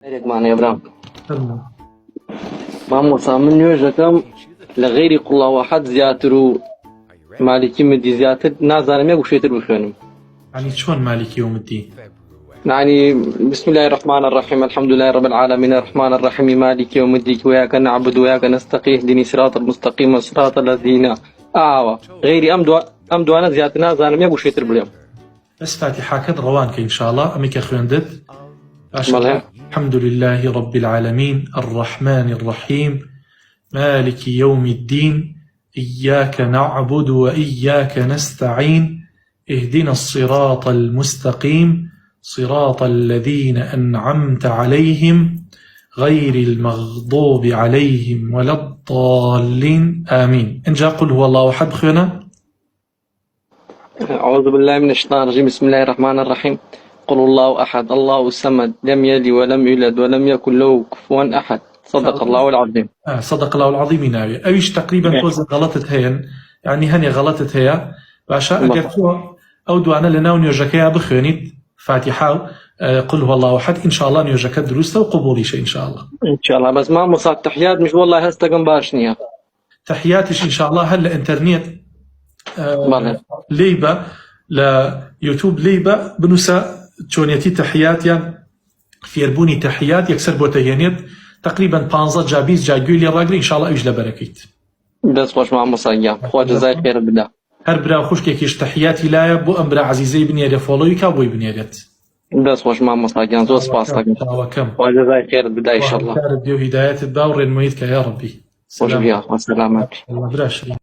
عليك معنا يا ابراهيم. تمام. مامور من يوجكم لغير قل الله واحد زياترو مالكي مدي زياتر نازانم يقو شيتر بخوانم. يعني شلون مالك يوم الدين؟ يعني بسم الله الرحمن الرحيم الحمد لله رب العالمين الرحمن الرحيم مالك يوم الدين وياك نعبد وياك نستقيم اهدني صراط المستقيم صراط الذين غير أمدو أنا زياتر نازانم يقو شيتر باليوم. بس فاتحة كد روانك إن شاء الله أميك خويندت. مالها الحمد لله رب العالمين الرحمن الرحيم مالك يوم الدين إياك نعبد وإياك نستعين اهدنا الصراط المستقيم صراط الذين أنعمت عليهم غير المغضوب عليهم ولا الضالين آمين. إن جاء قل هو الله أحد خينا. أعوذ بالله من الشيطان الرجيم بسم الله الرحمن الرحيم قل الله أحد الله الصمد لم يلد ولم يولد ولم يكن له كفوا أحد صدق الله العظيم. صدق الله العظيم ناوي أويش تقريبا توز غلطت هين يعني هني غلطت هي باشا أجرتوا أو دوانا لنا نيوجكيا بخينيت فاتحة قل هو الله أحد إن شاء الله نيوجك دروسته وقبولي شيء إن شاء الله. إن شاء الله بس ما مصاد تحيات مش والله هستقم باشنيها. تحياتش إن شاء الله هلا إنترنت ليبا ليوتيوب ليبا بنوسا تشونيتي تحيات يعني فيربوني تحيات يكسر بوتينيت تقريبا 15 جابيز جايقولي راجلي إن شاء الله إيش لبركيت. بس خوش مع مصايا خوا جزاي خير بدا. هر برا خوش كيش تحياتي لا بو أمبرا عزيزي بنيري فولوي كابوي بنيرت. بس خوش مع مصايا زوج سباس لك. خوا جزاي خير بدا إن شاء الله. هداية الدور الميت يا ربي. سلام. السلامات. الله براشري.